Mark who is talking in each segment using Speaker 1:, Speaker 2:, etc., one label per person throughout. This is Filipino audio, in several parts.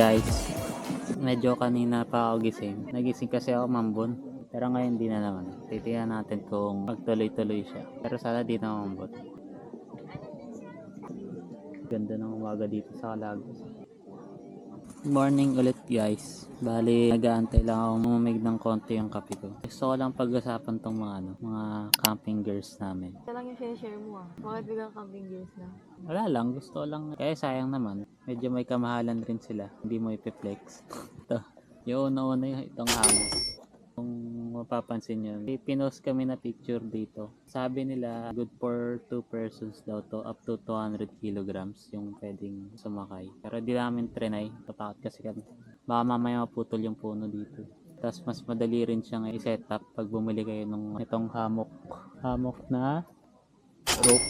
Speaker 1: guys, medyo kanina pa ako gising. Nagising kasi ako mambon. Pero ngayon di na naman. Titingnan natin kung magtuloy-tuloy siya. Pero sana di na mambon. Ganda ng umaga dito sa Calagos. Morning ulit guys. Bali, nag-aantay lang ako mamig ng konti yung kape ko. Gusto ko lang pag-usapan tong mga camping girls namin.
Speaker 2: Ito lang yung share mo ah. Bakit biglang camping gears na?
Speaker 1: Wala lang, gusto lang. Kaya sayang naman. Medyo may kamahalan rin sila. Hindi mo ipiplex. Ito, yung una-una yung itong hammock. Kung mapapansin nyo, pinost kami na picture dito. Sabi nila, good for 2 persons daw to, up to 200 kilograms yung pwedeng sumakay. Pero di namin trinay, tatakot kasi kami. Baka mamaya maputol yung puno dito. Tapos mas madali rin siyang i-set up pag bumili kayo ng itong hammock. Hammock na rope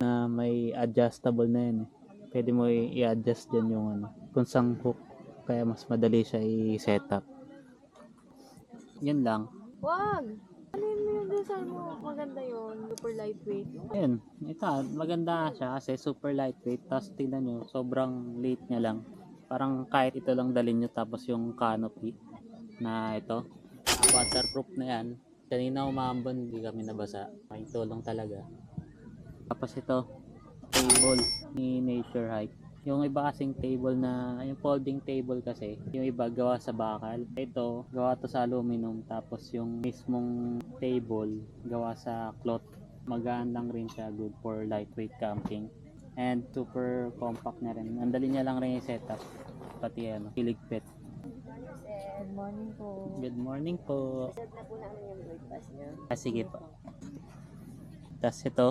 Speaker 1: na may adjustable na yun eh. Pwede mo i-adjust dyan yung kung sang hook. Kaya mas madali siya i-set up. Yan lang.
Speaker 2: Wag! Ano yung design mo? Maganda yun. Super lightweight.
Speaker 1: Ayun, ito maganda siya kasi super lightweight. Tapos tingnan nyo, sobrang liit niya lang. Parang kahit ito lang dalhin nyo, tapos yung canopy na ito, waterproof na yan. Kanina umambon, hindi kami nabasa. May tulong talaga. Tapos ito, table ni Nature Hike. Yung iba kasing table na, yung folding table kasi, yung iba gawa sa bakal. Ito, gawa to sa aluminum. Tapos yung mismong table, gawa sa cloth. Magaan lang rin siya, good for lightweight camping. And super compact na rin. Ang dali niya lang rin yung setup. Pati hiligpit.
Speaker 2: Good morning po.
Speaker 1: Good morning po.
Speaker 2: Set na po namin yung breakfast niya.
Speaker 1: Sige po. Tapos ito,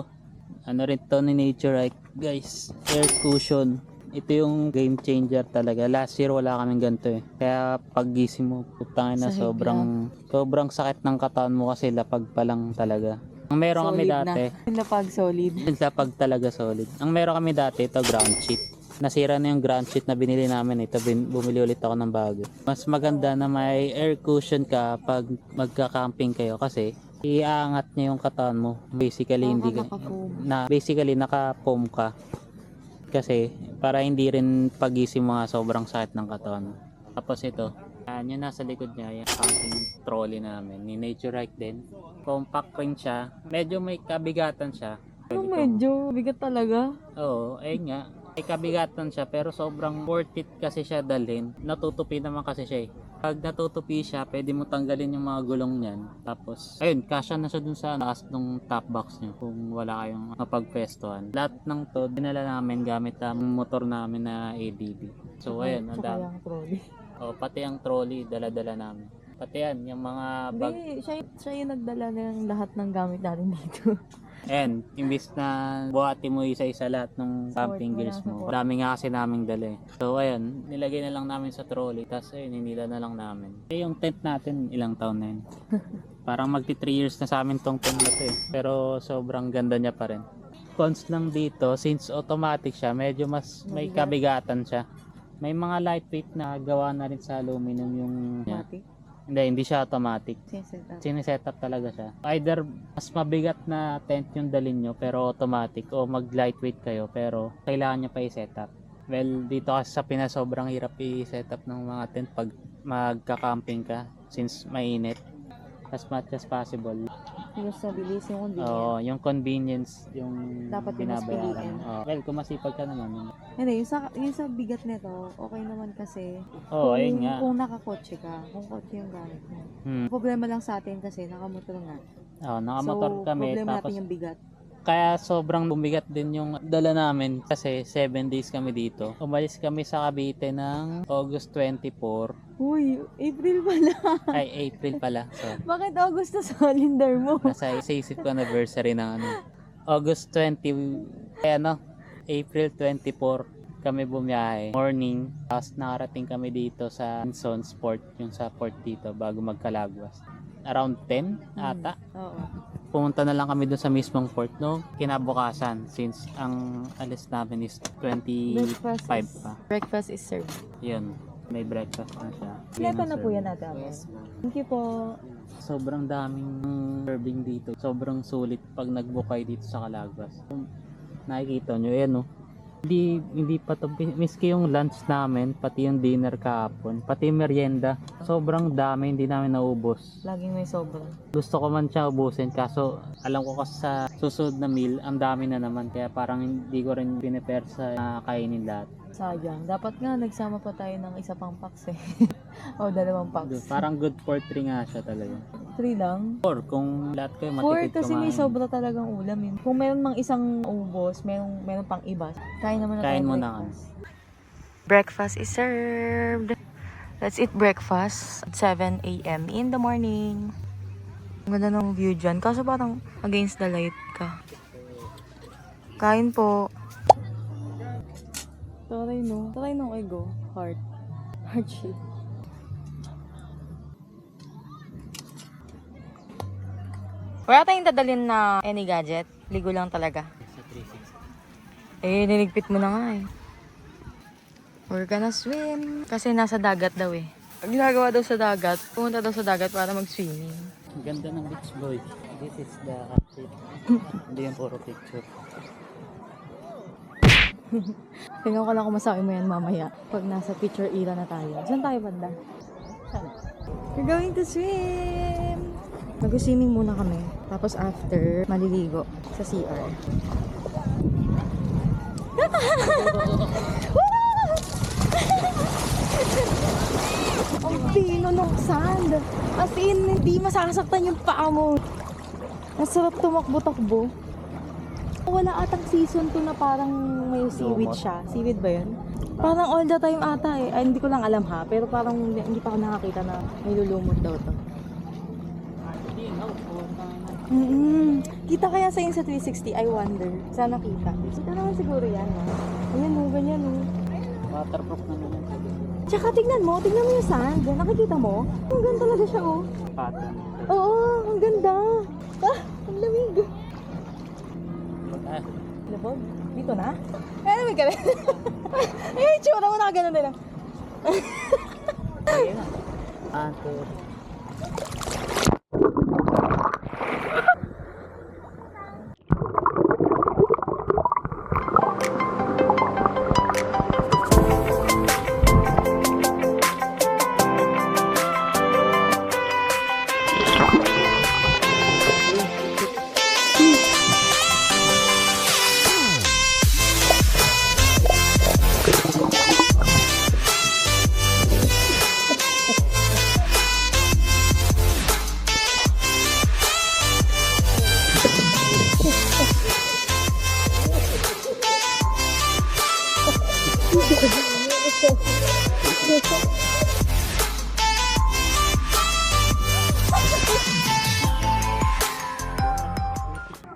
Speaker 1: ano rin to ni Nature Hike guys, air cushion. Ito yung game changer talaga. Last year wala kaming ganito eh. Kaya paggising mo, putangin na sobrang sakit ng katawan mo kasi lapag pa lang talaga. Ang meron kami dati,
Speaker 2: Lapag solid.
Speaker 1: lapag talaga solid. Ang meron kami dati, ito ground sheet. Nasira na yung ground sheet na binili namin. Ito, bumili ulit ako ng bago. Mas maganda na may air cushion ka pag magka-camping kayo kasi iaangat niya yung katawan mo. Basically, hindi ka, basically naka-foam ka. Kasi para hindi rin pagising mga sobrang sakit ng katawan. Tapos ito, yung nasa likod niya, yung camping trolley namin, ni Nature Hike din. Compact rin siya. Medyo may kabigatan siya.
Speaker 2: Medyo bigat talaga.
Speaker 1: Oo, ayun nga. May kabigatan siya pero sobrang worth it kasi siya dalhin. Natutupi naman kasi siya eh. Pag natutupi siya, pwede mo tanggalin yung mga gulong niyan. Tapos, ayun, kasya na siya dun sa taas ng top box niyo kung wala kayong mapagpestuhan. Lahat ng to, dinala namin gamit ang motor namin na ADB. So, ayun, ang dami. Oh, pati ang trolley, dala-dala namin. Pati yan, yung mga bag.
Speaker 2: Hindi, siya yung nagdala ng lahat ng gamit natin dito.
Speaker 1: And, imbis na buhati mo isa-isa lahat ng camping gears mo. Marami nga kasi naming dala eh. So, ayun, nilagay na lang namin sa trolley. Tapos, ayun, hinila na lang namin. Eh, yung tent natin, ilang taon na yun. Parang magti 3 years na sa amin tong tent na to eh. Pero, sobrang ganda niya pa rin. Cons lang dito, since automatic siya, medyo mas may kabigatan siya. May mga lightweight na gawa na rin sa aluminum yung...
Speaker 2: Automatic?
Speaker 1: Hindi siya automatic.
Speaker 2: Sineset
Speaker 1: Sineset up talaga siya. Either mas mabigat na tent yung dalhin nyo pero automatic o mag lightweight kayo pero kailangan nyo pa i-set up. Well, dito kasi sa Pinas sobrang hirap i-set up ng mga tent pag magka-camping ka since mainit. As much as possible.
Speaker 2: Yung sa bilis, yung convenience.
Speaker 1: Oo, yung convenience yung
Speaker 2: dapat yung mas piliin.
Speaker 1: Well, kung masipag ka naman.
Speaker 2: Hindi, yung sa bigat nito, okay naman kasi.
Speaker 1: Oo, ayun nga.
Speaker 2: Kung nakakotse ka, kung kotse yung gamit mo. Problema lang sa atin kasi nakamotor nga.
Speaker 1: Oo, nakamotor kami.
Speaker 2: Problema
Speaker 1: Tapos
Speaker 2: natin yung bigat.
Speaker 1: kaya sobrang bumigat din yung dala namin kasi 7 days kami dito. Umalis kami sa Cavite ng August 24.
Speaker 2: Uy, April pala.
Speaker 1: Ay, April pala. So,
Speaker 2: Bakit August na sa calendar mo?
Speaker 1: nasa isip ko anniversary ng August 20, April 24 kami bumiyahe. Morning, tapos nakarating kami dito sa Anson Sport, yung sa port dito bago magkalagwas. Around 10 ata.
Speaker 2: Oo.
Speaker 1: Pumunta na lang kami doon sa mismong port no kinabukasan since ang alis namin is 25 pa.
Speaker 2: Breakfast is served.
Speaker 1: Yun, may breakfast na siya.
Speaker 2: Ito na po yan natin.
Speaker 1: Yes,
Speaker 2: Thank you po.
Speaker 1: sobrang daming serving dito. Sobrang sulit pag nagbukay dito sa Calagwas. Kung nakikita nyo, yan Hindi pa to, miski yung lunch namin, pati yung dinner kahapon, pati yung merienda. Sobrang dami, hindi namin naubos.
Speaker 2: Laging may sobra.
Speaker 1: Gusto ko man siya ubusin, kaso alam ko kasi sa susunod na meal, ang dami na naman. Kaya parang hindi ko rin pinipare sa kainin lahat.
Speaker 2: Sayang. Dapat nga nagsama pa tayo ng isa pang packs eh. O, 2 packs.
Speaker 1: Parang good for 3 nga siya talaga.
Speaker 2: 3 lang.
Speaker 1: Or kung lahat kayo
Speaker 2: 4
Speaker 1: matipid
Speaker 2: kasi
Speaker 1: kumain.
Speaker 2: may sobra talagang ulam eh. Kung meron mang isang ubos, meron pang iba. Kain naman na
Speaker 1: Kain
Speaker 2: tayo
Speaker 1: mo na
Speaker 2: breakfast. Breakfast is served. Let's eat breakfast at 7 a.m. in the morning. Ang ganda ng view dyan. Kaso parang against the light ka. Kain po. Taray no. Taray no ego. Heart. Heart shape. Wala tayong dadalhin na any gadget. Ligo lang talaga.
Speaker 1: Sa 360.
Speaker 2: Eh, niligpit mo na nga eh. We're gonna swim. Kasi nasa dagat daw eh. Ang ginagawa daw sa dagat, pumunta daw sa dagat para mag-swimming.
Speaker 1: Ang ganda ng beach boy. This is the outfit. Hindi yung puro picture.
Speaker 2: Tingnan ko lang kung masabi mo yan mamaya. Pag nasa picture era na tayo. Saan tayo banda?
Speaker 1: Saan?
Speaker 2: We're going to swim! Mag-swimming muna kami. Tapos after, maliligo sa CR. Ang pino ng sand. As in, hindi masasaktan yung paa mo. Ang sarap tumakbo-takbo. Wala atang season 2 na parang may seaweed siya. Seaweed ba yun? Parang all the time ata eh. Ay, hindi ko lang alam ha. Pero parang hindi pa ako nakakita na may lulumot daw to. Kita kaya sa yun sa 360? I wonder. Sana kita. Kita naman siguro yan ha. Ayan o, ganyan o.
Speaker 1: Waterproof na naman.
Speaker 2: Tsaka tignan mo yung sand. Nakikita mo? Ang ganda talaga siya oh.
Speaker 1: Pattern.
Speaker 2: Oo, ang ganda. Ah, ang lamig. Labog? Dito na? Ay, lamig ka rin. Ay, tsura mo nakaganon na lang.
Speaker 1: Ayun na. Ate.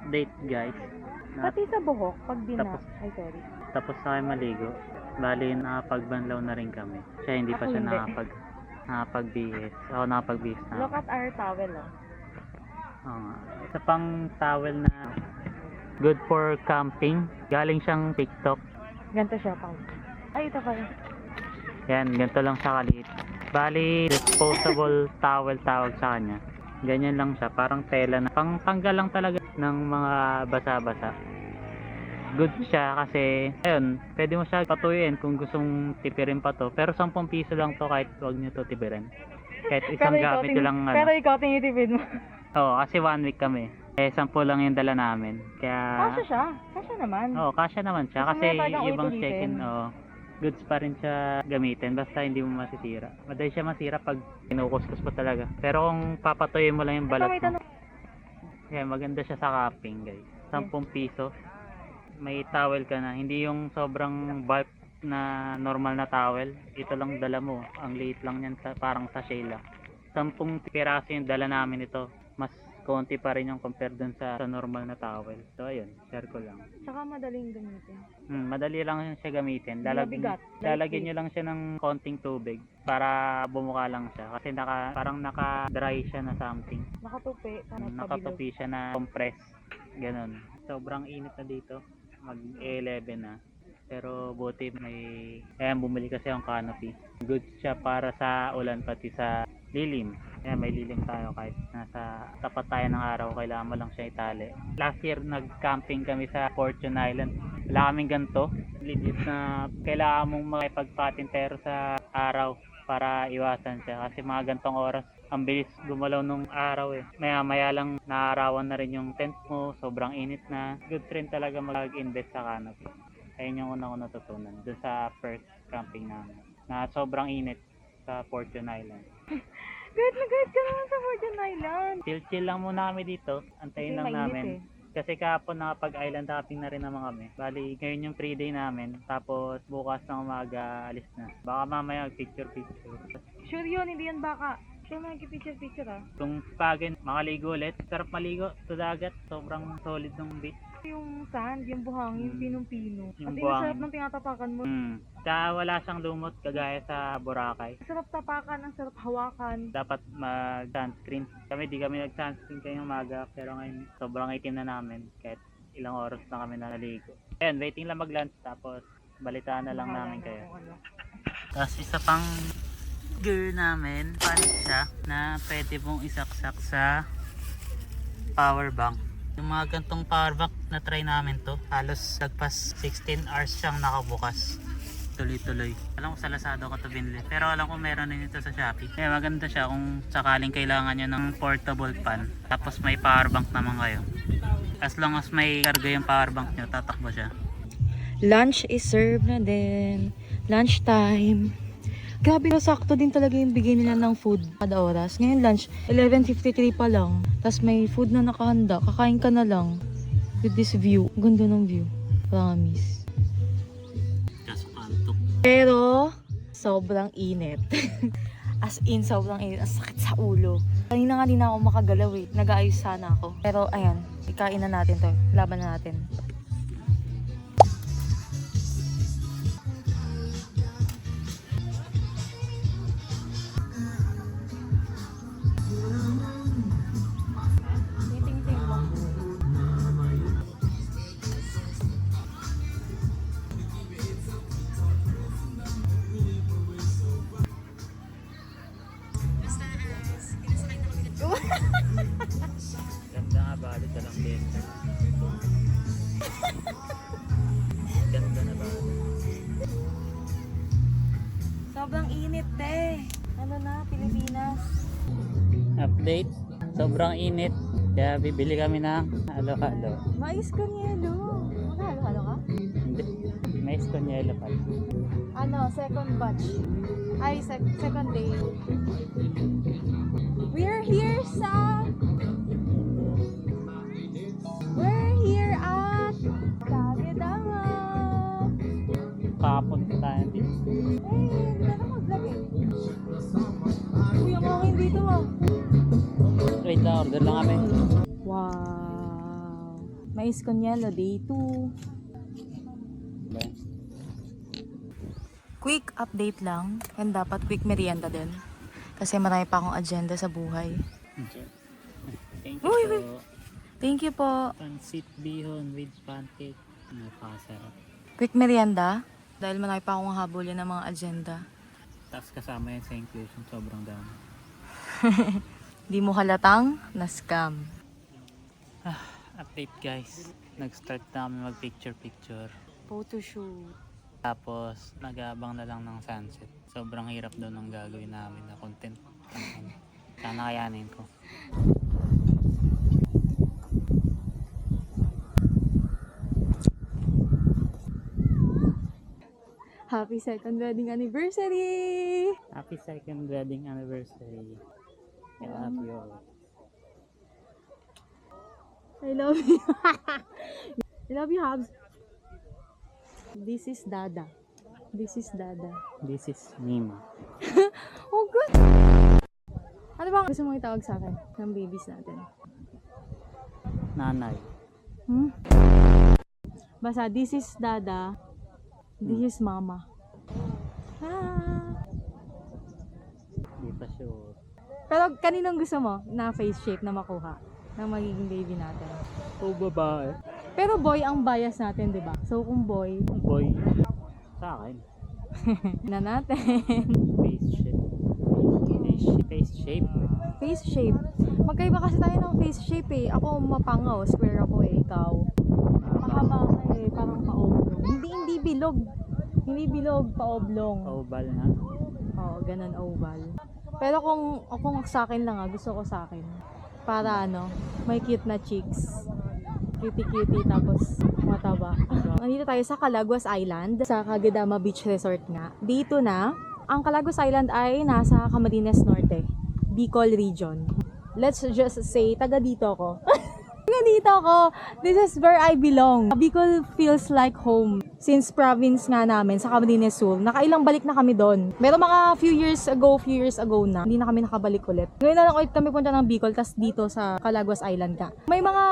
Speaker 1: Date guys.
Speaker 2: Pati sa buhok, pag
Speaker 1: Tapos.
Speaker 2: Ay, sorry.
Speaker 1: Tapos na kayo maligo. Bali, nakapagbanlaw na rin kami. Siya hindi pa
Speaker 2: Ako
Speaker 1: siya
Speaker 2: hindi.
Speaker 1: nakapag-BS. Ako nakapag-BS na.
Speaker 2: Look at our towel oh.
Speaker 1: Oo nga. Isa pang towel na good for camping. Galing siyang TikTok.
Speaker 2: Ganito siya pang. Ay, ito pala.
Speaker 1: Yan, ganito lang siya kaliit. Bali, disposable towel tawag sa kanya. Ganyan lang siya, parang tela na. Pang tanggal lang talaga ng mga basa-basa. Good siya kasi, ayun, pwede mo siya patuyuin kung gustong tipirin pa to. Pero 10 piso lang to kahit wag nyo to tipirin. Kahit isang gamit nyo lang ano.
Speaker 2: Pero ikaw tinitipid mo.
Speaker 1: Oo, kasi 1 week kami. 10 lang yung dala namin. Kaya,
Speaker 2: Kasya siya. Kasya naman.
Speaker 1: oo, kasya naman siya.
Speaker 2: Kasi
Speaker 1: Kasi
Speaker 2: meron talagang
Speaker 1: yung ibang
Speaker 2: ulit-ulitin.
Speaker 1: check-in, goods pa rin siya gamitin. Basta hindi mo masisira. Madali siya masira pag kinukuskus pa talaga. Pero kung papatuyin mo lang yung
Speaker 2: Ito
Speaker 1: balat
Speaker 2: may
Speaker 1: mo.
Speaker 2: tanong.
Speaker 1: Yeah, maganda siya sa camping guys. 10 piso. May towel ka na. Hindi yung sobrang bulk na normal na towel. Ito lang dala mo. Ang liit lang yan. Parang sachet lang. 10 piraso yung dala namin ito. Mas konti pa rin yung compare dun sa normal na towel. So ayun, share ko lang.
Speaker 2: Tsaka madaling gamitin.
Speaker 1: Madali lang siya gamitin.
Speaker 2: Hindi mabigat.
Speaker 1: Lalagyan nyo lang siya ng konting tubig para bumuka lang siya. Kasi parang naka-dry siya na something.
Speaker 2: Nakatupi.
Speaker 1: Nakatupi siya na compress. Ganon. Sobrang init na dito. Mag 11 na. Pero buti bumili kasi ang canopy. Good siya para sa ulan pati sa lilim. Kaya may lilim tayo kahit nasa tapat tayo ng araw, kailangan mo lang siya itali. Last year nag-camping kami sa Fortune Island. Wala kaming ganito. Legit na kailangan mong makipagpatintero sa araw para iwasan siya. Kasi mga gantong oras, ang bilis gumalaw nung araw eh. Maya maya lang naarawan na rin yung tent mo, sobrang init na. Good trend talaga mag-invest sa canopy. Ayun yung una ko natutunan dun sa first camping namin. Na sobrang init sa Fortune Island.
Speaker 2: Guide na guide ka naman sa Fortune Island.
Speaker 1: Chill lang muna kami dito. Antayin
Speaker 2: Kasi
Speaker 1: lang
Speaker 2: mainit
Speaker 1: namin. Kasi kahapon nakapag-island hopping na rin naman kami. Bali, ngayon yung free day namin. Tapos bukas ng umaga, alis na. Baka mamaya picture-picture.
Speaker 2: Sure yun, hindi yan baka. Sure mo nag-picture ha?
Speaker 1: Kung pagin, makaligo ulit. Sarap maligo sa dagat. Sobrang solid ng beach.
Speaker 2: Yung sand, yung buhangin, pinong-pino.
Speaker 1: Yung
Speaker 2: At yung
Speaker 1: buhangin.
Speaker 2: sarap ng tinatapakan mo.
Speaker 1: Tsaka wala siyang lumot kagaya sa Boracay.
Speaker 2: Sarap tapakan, ang sarap hawakan.
Speaker 1: Dapat mag-sunscreen. Kami di kami nag-sunscreen kayong umaga. Pero ngayon, sobrang itim na namin. Kahit ilang oras na kami naligo. Ayan, waiting lang mag-lunch. Tapos balitaan na lang namin kayo. Tapos isa pang gear namin, pan siya na pwede mong isaksak sa power bank. Yung mga gantong power bank na try namin to, halos lagpas 16 hours siyang nakabukas. Tuloy-tuloy. Alam ko sa Lazada ko to binili. Pero alam ko meron din ito sa Shopee. Kaya maganda siya kung sakaling kailangan nyo ng portable pan. Tapos may power bank naman kayo. As long as may karga yung power bank nyo, tatakbo siya.
Speaker 2: Lunch is served na din. Lunch time. Grabe, sakto din talaga yung bigay nila ng food kada oras. Ngayon lunch, 11:53 pa lang. Tapos may food na nakahanda. Kakain ka na lang. With this view. Ganda ng view. Promise.
Speaker 1: Kaso kantok.
Speaker 2: Pero, sobrang init. As in, sobrang init. Ang sakit sa ulo. Kanina nga din ako makagalaw eh. Nag-aayos sana ako. Pero, ayan. Ikain na natin to. Laban na natin.
Speaker 1: Ganda nga balit na lang din. Ganda na balit.
Speaker 2: Sobrang init eh. Ano na, Pilipinas?
Speaker 1: Update. Sobrang init. Kaya bibili kami ng halo-halo.
Speaker 2: Mais con yelo. Halo-halo ka?
Speaker 1: Hindi. Mais con yelo pa.
Speaker 2: Ano, second batch. Ay, second day. We're here at Sagedama.
Speaker 1: Kapon pa tayo dito.
Speaker 2: Eh, ano mag-vlog eh? Uy, ang okay dito ah.
Speaker 1: Wait lang, order lang kami.
Speaker 2: Wow. Mais con yelo, day 2. Quick update lang. And dapat quick merienda din. Kasi marami pa akong agenda sa buhay.
Speaker 1: Thank you
Speaker 2: Uy,
Speaker 1: po.
Speaker 2: Thank you po.
Speaker 1: Pancit bihon with pancake. Napakasarap.
Speaker 2: Quick merienda. Dahil marami pa akong habulin ng mga agenda.
Speaker 1: Tapos kasama yan sa inclusion. Sobrang dami.
Speaker 2: Di mo halatang na-scam.
Speaker 1: Update guys. Nag-start na kami mag-picture-picture.
Speaker 2: Photoshoot.
Speaker 1: Tapos nag-aabang na lang ng sunset. Sobrang hirap daw ng gagawin namin na content. Sana kayanin ko.
Speaker 2: Happy second wedding anniversary!
Speaker 1: Happy second wedding anniversary. I love you all.
Speaker 2: I love you. I love you, Habs. This is Dada. This is Dada.
Speaker 1: This is Nima.
Speaker 2: Oh, good! Ano bang gusto mong itawag sa akin ng babies natin?
Speaker 1: Nanay.
Speaker 2: Basta, this is Dada. This is Mama.
Speaker 1: Di pa sure.
Speaker 2: Pero kaninong gusto mo na face shape na makuha ng magiging baby natin?
Speaker 1: O babae.
Speaker 2: Pero boy ang bias natin, di ba? So kung boy,
Speaker 1: Boy. Sa akin.
Speaker 2: na natin.
Speaker 1: Face shape. Face shape.
Speaker 2: Face shape. Magkaiba kasi tayo ng face shape eh. Ako mapangaw, square ako eh. Ikaw. Mahaba ka eh, parang pa-oblong. Hindi bilog. Hindi bilog, pa-oblong.
Speaker 1: Oval nga.
Speaker 2: Oo, ganun oval. Pero kung sa akin lang gusto ko sa akin. Para may cute na cheeks. Cutie-cutie tapos mataba. Nandito tayo sa Calaguas Island, sa Caguedama Beach Resort nga. Dito na, ang Calaguas Island ay nasa Camarines Norte, Bicol Region. Let's just say, taga dito ako. Taga dito ako. This is where I belong. Bicol feels like home. Since province nga namin sa Camarines Sur, nakailang balik na kami doon. Meron mga few years ago na, hindi na kami nakabalik ulit. Ngayon na lang ulit kami punta ng Bicol, tas dito sa Calaguas Island ka. May mga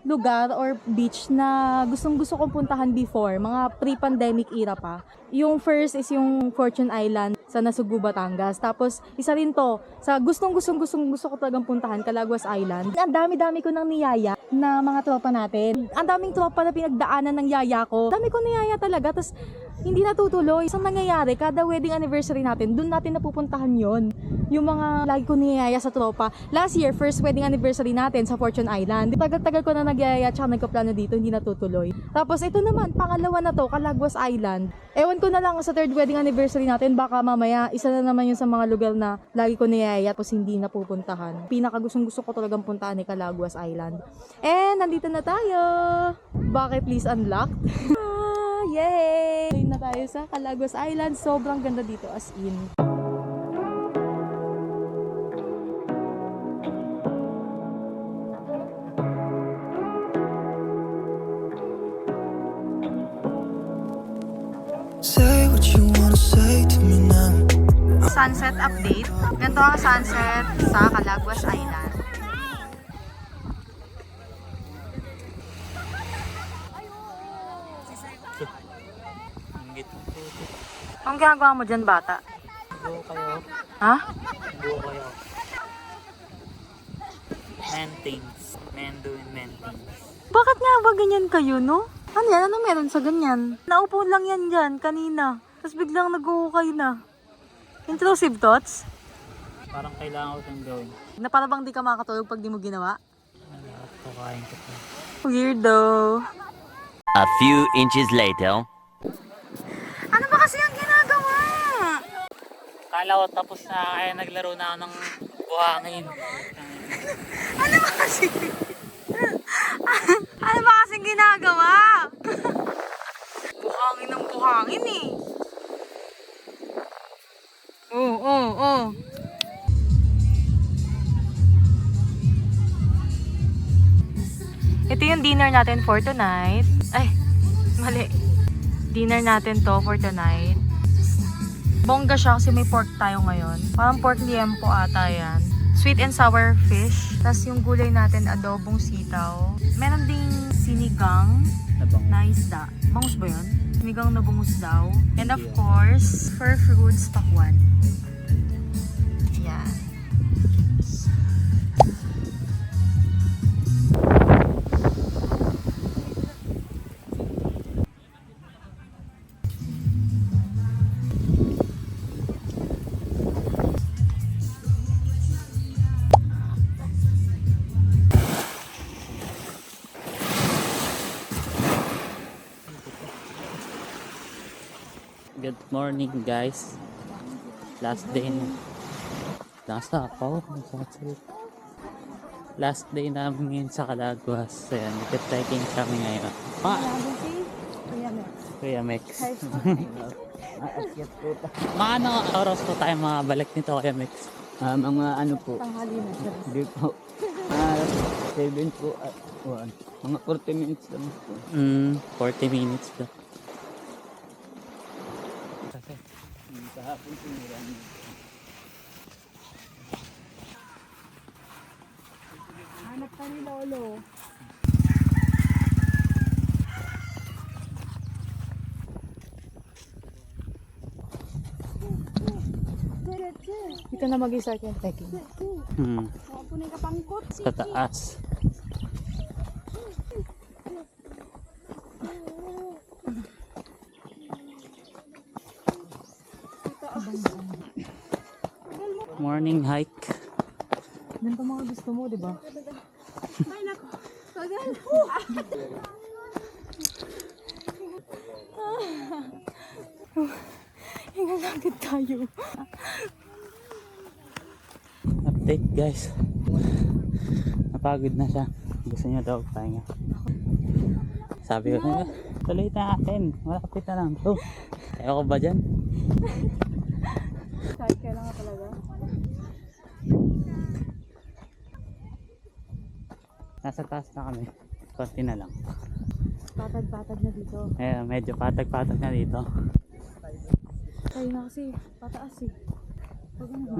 Speaker 2: lugar or beach na gustong-gusto kong puntahan before, mga pre-pandemic era pa. Yung first is yung Fortune Island sa Nasugbu, Batangas. Tapos, isa rin to, sa gusto ko talagang puntahan, Calaguas Island. Ang dami-dami ko nang niyaya na mga tropa natin. Ang daming tropa na pinagdaanan ng yaya ko. Dami ko niyaya talaga, tapos hindi natutuloy. Isang nangyayari, kada wedding anniversary natin, dun natin napupuntahan yon. Yung mga lagi ko niyaya sa tropa. Last year, first wedding anniversary natin sa Fortune Island. Tagal-tagal ko na nagyaya, tsaka nagkaplano dito, hindi natutuloy. Tapos ito naman, pangalawa na to, Calaguas Island. Ewan ko na lang sa third wedding anniversary natin, baka mamaya, isa na naman yun sa mga lugar na lagi ko niyaya, tapos hindi napupuntahan. Pinakagustong-gusto ko talagang puntahan ni Calaguas Island. And nandito na tayo! Bucket list unlocked. Yay! Ngayon na tayo sa Calaguas Island. Sobrang ganda dito as in.
Speaker 3: Say what you wanna say to me now.
Speaker 2: Sunset update. Ganito ang sunset sa Calaguas Island. Ang ginagawa mo dyan, bata?
Speaker 1: Buo kayo.
Speaker 2: Ha?
Speaker 1: Buo kayo. Maintains. Men doing maintains.
Speaker 2: Bakit nga ba ganyan kayo, no? Ano yan? Ano meron sa ganyan? Naupo lang yan dyan kanina. Tapos biglang nag-uukay na. Intrusive thoughts?
Speaker 1: Parang kailangan ko itong gawin.
Speaker 2: Na para bang di ka makatulog pag di mo ginawa?
Speaker 1: Kakain ko to.
Speaker 2: Weirdo.
Speaker 4: A few inches later.
Speaker 2: Ano ba kasi ang ginagawa?
Speaker 1: Kala ko tapos na kaya naglaro na ako ng buhangin.
Speaker 2: Ano ba kasi? Ano ba kasing ginagawa? Buhangin ng buhangin eh. Oo. Ito yung dinner natin for tonight. Ay, mali. Dinner natin to for tonight. Bongga siya kasi may pork tayo ngayon. Parang pork liempo ata yan. Sweet and sour fish. Tapos yung gulay natin, adobong sitaw. Meron ding sinigang na isda. Bangus ba yun? Sinigang na bangus daw. And of course, fur fruits pakwan. Yan.
Speaker 1: Good morning guys. Last day na. Nasa ako. Last day namin ngayon sa Calaguas. Ayan, nag-trekking kami ngayon. Kuya Mex. Mga oras po tayo makabalik nito, Kuya Mex?
Speaker 5: Mga ano po,
Speaker 2: Tanghali na siya.
Speaker 5: hindi po, 7 po at 1. Mga 40 minutes lang po.
Speaker 1: 40 minutes daw.
Speaker 5: Kahapon sinira niyo.
Speaker 2: Hanap ka ni Lolo. Dito na mag-start yung trekking.
Speaker 1: Sa taas. Morning hike.
Speaker 2: Ganito mga gusto mo, di ba? Hingalagad tayo.
Speaker 1: Update guys. Napagod na siya. Gusto niya daw pahinga. Sabi ko na, tuloy natin. Malapit na lang to. Ayaw ko ba dyan?
Speaker 2: Kahit kailangan talaga.
Speaker 1: Nasa taas na kami. Konti na lang.
Speaker 2: Patag-patag na dito.
Speaker 1: Eh, medyo patag-patag na dito.
Speaker 2: Tayo na kasi, pataas eh. Pag ano ba?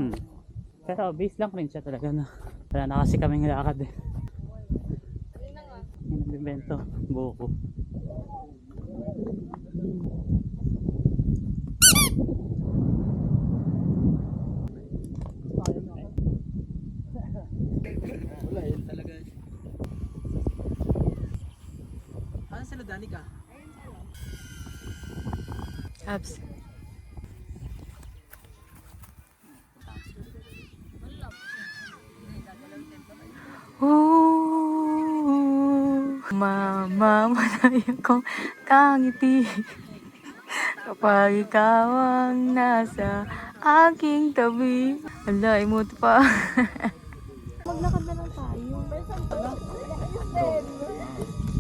Speaker 1: Pero base lang rin siya talaga na. Wala na kasi kaming lakad eh. Yung nagbibento, buko.
Speaker 5: Wala, yun talaga. Ano sila Danica?
Speaker 2: Abs. Mamamatay akong kangiti kapag ikaw ang nasa aking tabi. Ala, imot pa. Maglakad na lang tayo.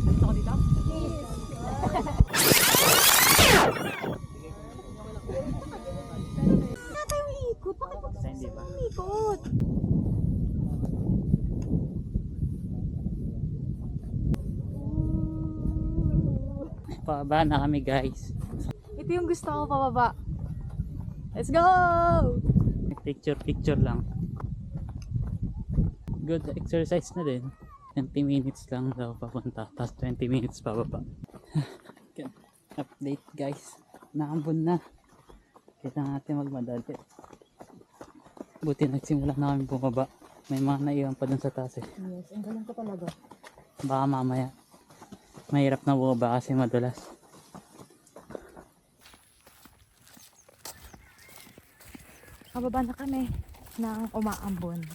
Speaker 5: Gusto ko dito?
Speaker 2: Wala tayong ikot. Bakit
Speaker 1: Sa hindi ba?
Speaker 2: ikot?
Speaker 1: Pababa na kami guys.
Speaker 2: Ito yung gusto ko pababa. Let's go!
Speaker 1: Picture lang. Good exercise na din. 20 minutes lang daw papunta. Tapos 20 minutes pababa. Update guys. Naambon na. Kita natin magmadali. Buti nagsimula na kami bumaba. May mga naiwan pa dun sa taas eh.
Speaker 2: Yes, ang galing ko talaga.
Speaker 1: Baka mamaya mahirap na bumaba kasi madulas.
Speaker 2: Kababa na kami ng umaambon.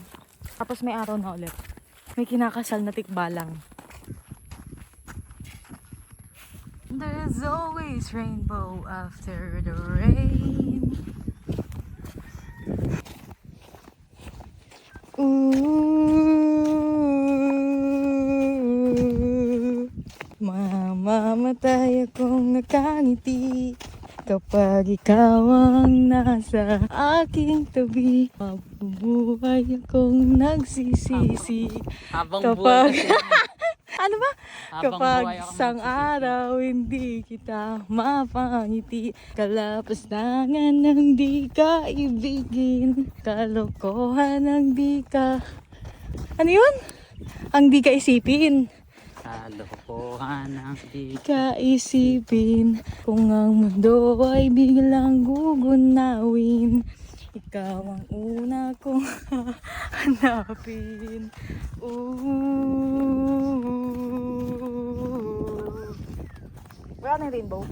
Speaker 2: Tapos may araw na ulit. May kinakasal na tikbalang. There's always rainbow after the rain. Ooh, mamamatay akong nakangiti kapag ikaw ang nasa aking tabi. Mabubuhay akong nagsisisi
Speaker 1: Habang
Speaker 2: kapag...
Speaker 1: buhay
Speaker 2: Ano ba?
Speaker 1: Habang
Speaker 2: Kapag
Speaker 1: buhay ako
Speaker 2: isang
Speaker 1: magsisisi.
Speaker 2: araw hindi kita mapangiti, kalapastangan ng di ka ibigin, kalokohan ng di ka... Ano yun? Ang di ka isipin.
Speaker 1: kalokohan ng di
Speaker 2: Kaisipin kung ang mundo ay biglang gugunawin, ikaw ang una kong hanapin. Ooh. Wala na yung rainbow.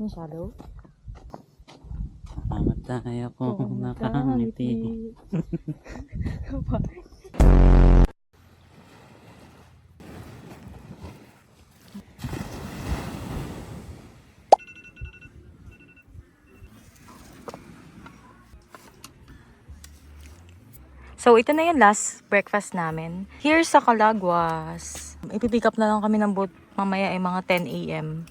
Speaker 2: Yung shadow?
Speaker 1: Mamatay akong nakangiti.
Speaker 2: So, ito na yung last breakfast namin. Here sa Calagwas. Ipipick up na lang kami ng boat mamaya ay mga 10 a.m.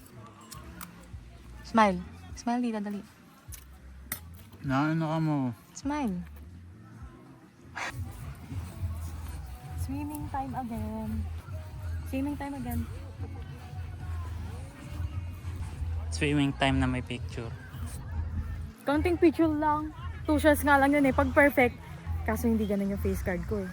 Speaker 2: Smile. Smile, dito, dali.
Speaker 1: Naano ka mo?
Speaker 2: Smile. Swimming time again. Swimming time again.
Speaker 1: Swimming time na may picture.
Speaker 2: Counting picture lang. 2 shots nga lang yun eh. Pag perfect. Kaso hindi ganun yung face card ko eh.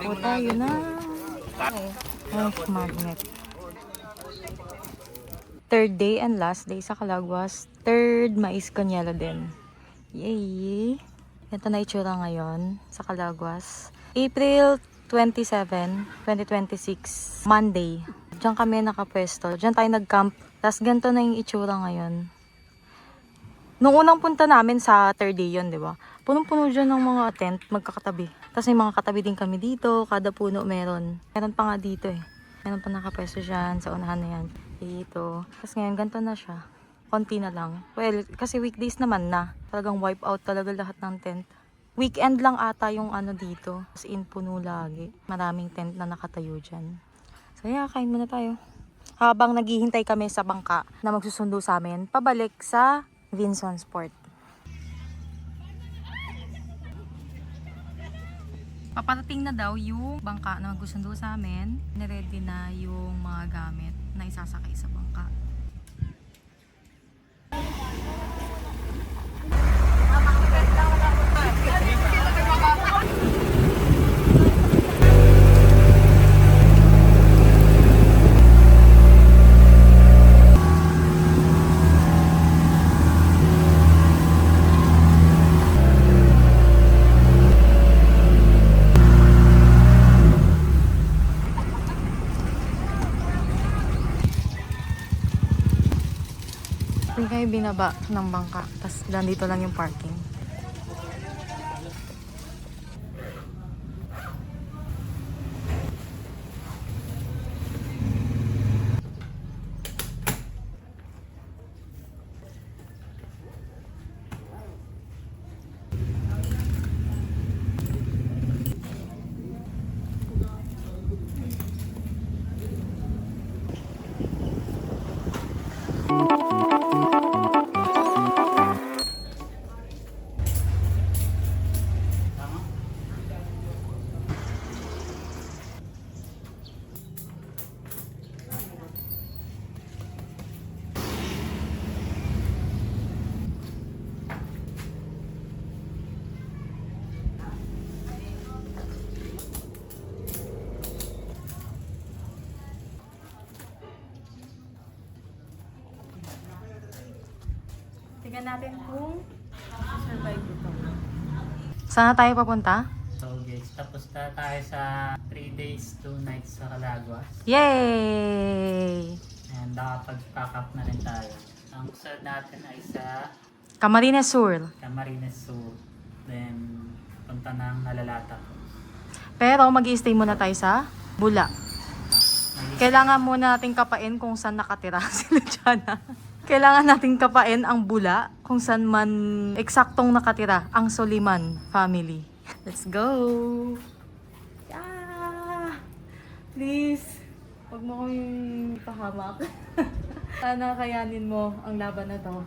Speaker 2: po tayo na. Ay, magnet. Third day and last day sa Calagwas. Third mais kanyela din. Yay! Ito na itsura ngayon sa Calagwas. April 27, 2026. Monday. Diyan kami nakapwesto. Diyan tayo nag-camp. Tapos ganito na yung itsura ngayon. Nung unang punta namin sa third day yun, di ba? Punong-puno dyan ng mga tent, magkakatabi. Tapos may mga katabi din kami dito, kada puno meron. Meron pa nga dito eh. Meron pa nakapwesto dyan, sa unahan na yan. Dito. Tapos ngayon, ganito na siya. Konti na lang. Well, kasi weekdays naman na. Talagang wipe out talaga lahat ng tent. Weekend lang ata yung ano dito. As in, puno lagi. Maraming tent na nakatayo dyan. So yeah, kain muna tayo. Habang naghihintay kami sa bangka na magsusundo sa amin, pabalik sa Vinson's Port. Paparating na daw yung bangka na magsusundo sa amin. Niready na yung mga gamit na isasakay sa bangka. Hindi kayo binaba ng bangka. Tapos dito lang yung parking. Tingnan natin kung survive ito. Saan na tayo papunta?
Speaker 1: So guys, tapos na tayo sa 3 days, 2 nights sa Calagua.
Speaker 2: Yay!
Speaker 1: And nakapag-pack up na rin tayo. Ang sunod natin ay sa
Speaker 2: Camarines Sur.
Speaker 1: Camarines Sur. Then punta ng Nalalata.
Speaker 2: Pero mag-i-stay muna tayo sa Bula. Kailangan muna nating kapain kung saan nakatira si Luciana. Kailangan nating kapain ang Bula kung saan man eksaktong nakatira ang Soliman family. Let's go! Yeah! Please, huwag mo kaming ipahamak. Sana kayanin mo ang laban na to.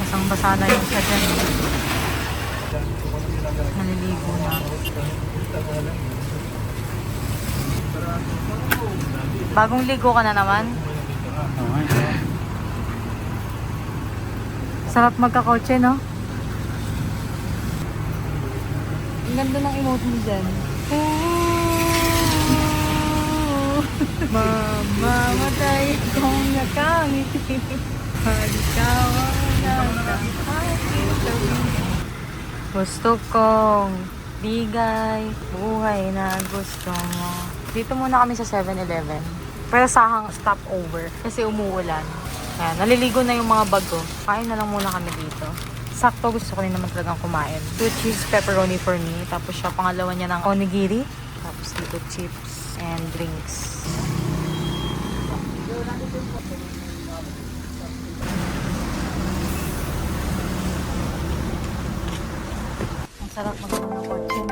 Speaker 2: Basang-basa na yung siya dyan. Naliligo na. Bagong ligo ka na naman. Sarap magkakotse, no? Ang ganda ng emote mo dyan. Mamamatay kung nakangiti. Halikawan na nakakita. Gusto kong bigay buhay na gusto mo. Dito muna kami sa 7-Eleven. Pero sahang stopover kasi umuulan. Ayan, naliligo na yung mga bag ko. Kain na lang muna kami dito. Sakto, gusto ko rin naman talagang kumain. 2 cheese pepperoni for me. Tapos siya, pangalawa niya ng onigiri. Tapos dito chips and drinks. Ang sarap magkaroon ng kotse.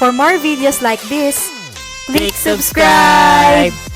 Speaker 6: For more videos like this, click subscribe!